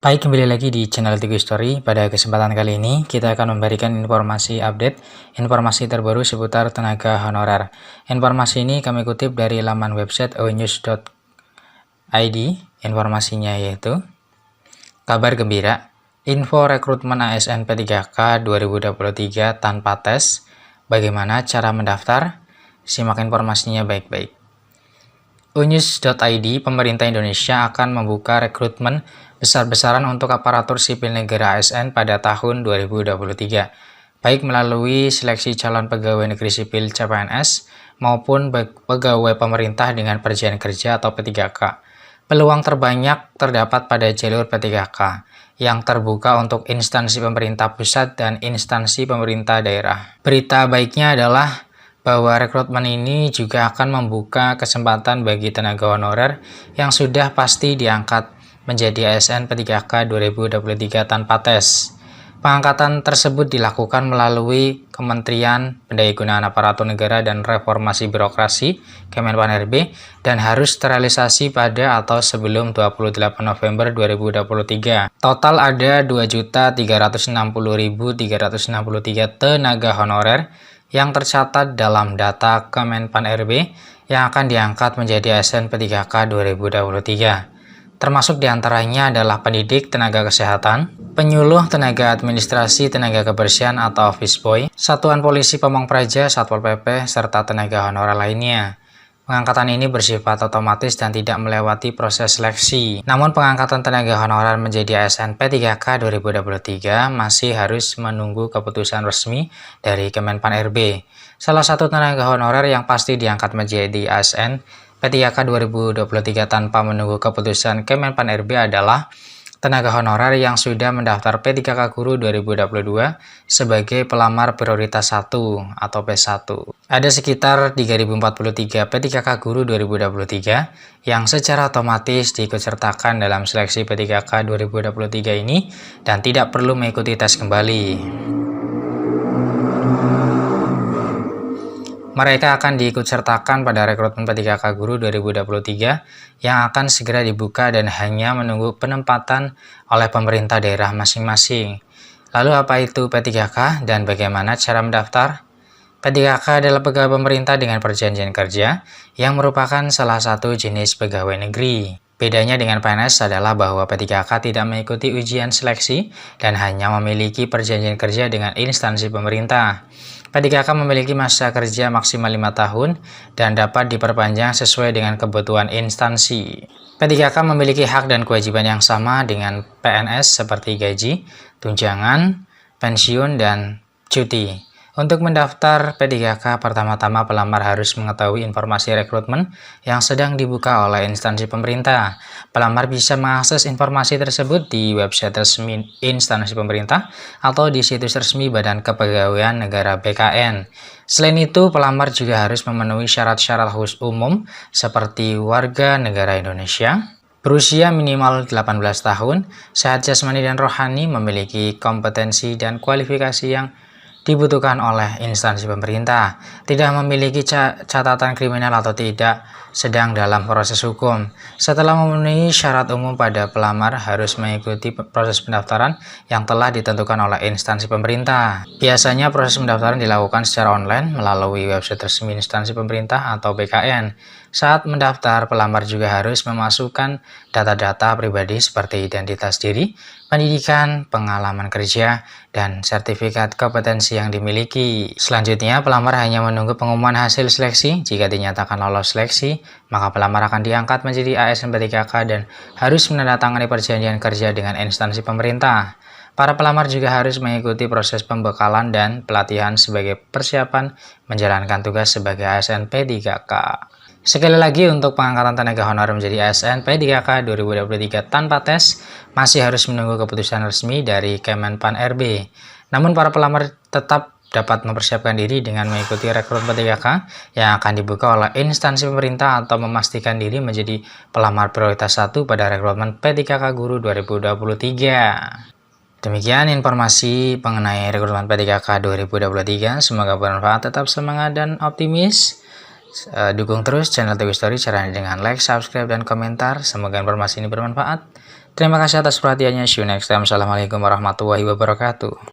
Baik, kembali lagi di channel Tigo Story. Pada kesempatan kali ini, kita akan memberikan informasi update, informasi terbaru seputar tenaga honorer. Informasi ini kami kutip dari laman website onews.id. Informasinya yaitu, kabar gembira, info rekrutmen ASN P3K 2023 tanpa tes. Bagaimana cara mendaftar? Simak informasinya baik-baik. Onews.id, pemerintah Indonesia akan membuka rekrutmen besar-besaran untuk aparatur sipil negara ASN pada tahun 2023, baik melalui seleksi calon pegawai negeri sipil CPNS maupun pegawai pemerintah dengan perjanjian kerja atau P3K. Peluang terbanyak terdapat pada jalur P3K yang terbuka untuk instansi pemerintah pusat dan instansi pemerintah daerah. Berita baiknya adalah bahwa rekrutmen ini juga akan membuka kesempatan bagi tenaga honorer yang sudah pasti diangkat menjadi ASN P3K 2023 tanpa tes. Pengangkatan tersebut dilakukan melalui Kementerian Pendayagunaan Aparatur Negara dan Reformasi Birokrasi Kemenpan-RB dan harus terrealisasi pada atau sebelum 28 November 2023. Total ada 2.360.363 tenaga honorer yang tercatat dalam data Kemenpan-RB yang akan diangkat menjadi ASN P3K 2023. Termasuk diantaranya adalah pendidik tenaga kesehatan, penyuluh tenaga administrasi tenaga kebersihan atau office boy, satuan polisi pamong praja, satpol pp, serta tenaga honorer lainnya. Pengangkatan ini bersifat otomatis dan tidak melewati proses seleksi. Namun pengangkatan tenaga honorer menjadi ASN P3K 2023 masih harus menunggu keputusan resmi dari Kemenpan-RB. Salah satu tenaga honorer yang pasti diangkat menjadi ASN P3K 2023 tanpa menunggu keputusan Kemenpan-RB adalah tenaga honorer yang sudah mendaftar P3K Guru 2022 sebagai pelamar prioritas 1 atau P1. Ada sekitar 3.043 P3K Guru 2023 yang secara otomatis diikutsertakan dalam seleksi P3K 2023 ini dan tidak perlu mengikuti tes kembali. Mereka akan diikutsertakan pada rekrutmen P3K Guru 2023 yang akan segera dibuka dan hanya menunggu penempatan oleh pemerintah daerah masing-masing. Lalu apa itu P3K dan bagaimana cara mendaftar? P3K adalah pegawai pemerintah dengan perjanjian kerja yang merupakan salah satu jenis pegawai negeri. Bedanya dengan PNS adalah bahwa P3K tidak mengikuti ujian seleksi dan hanya memiliki perjanjian kerja dengan instansi pemerintah. P3K memiliki masa kerja maksimal 5 tahun dan dapat diperpanjang sesuai dengan kebutuhan instansi. P3K memiliki hak dan kewajiban yang sama dengan PNS seperti gaji, tunjangan, pensiun, dan cuti. Untuk mendaftar P3K, pertama-tama pelamar harus mengetahui informasi rekrutmen yang sedang dibuka oleh instansi pemerintah. Pelamar bisa mengakses informasi tersebut di website resmi instansi pemerintah atau di situs resmi Badan Kepegawaian Negara BKN. Selain itu, pelamar juga harus memenuhi syarat-syarat khusus umum seperti warga negara Indonesia, berusia minimal 18 tahun, sehat jasmani dan rohani, memiliki kompetensi dan kualifikasi yang dibutuhkan oleh instansi pemerintah, tidak memiliki catatan kriminal atau tidak sedang dalam proses hukum. Setelah memenuhi syarat umum, pada pelamar harus mengikuti proses pendaftaran yang telah ditentukan oleh instansi pemerintah. Biasanya proses pendaftaran dilakukan secara online melalui website resmi instansi pemerintah atau BKN. Saat mendaftar, pelamar juga harus memasukkan data-data pribadi seperti identitas diri, pendidikan, pengalaman kerja, dan sertifikat kompetensi yang dimiliki. Selanjutnya, pelamar hanya menunggu pengumuman hasil seleksi. Jika dinyatakan lolos seleksi, maka pelamar akan diangkat menjadi ASN P3K dan harus menandatangani perjanjian kerja dengan instansi pemerintah. Para pelamar juga harus mengikuti proses pembekalan dan pelatihan sebagai persiapan menjalankan tugas sebagai ASN P3K. Sekali lagi, untuk pengangkatan tenaga honorer menjadi ASN P3K 2023 tanpa tes masih harus menunggu keputusan resmi dari Kemenpan-RB. Namun para pelamar tetap dapat mempersiapkan diri dengan mengikuti rekrutmen P3K yang akan dibuka oleh instansi pemerintah atau memastikan diri menjadi pelamar prioritas 1 pada rekrutmen P3K Guru 2023. Demikian informasi mengenai rekrutmen P3K 2023. Semoga bermanfaat, tetap semangat dan optimis. Dukung terus channel Tigo Story caranya dengan like, subscribe, dan komentar. Semoga informasi ini bermanfaat. Terima kasih atas perhatiannya. See you next time. Assalamualaikum warahmatullahi wabarakatuh.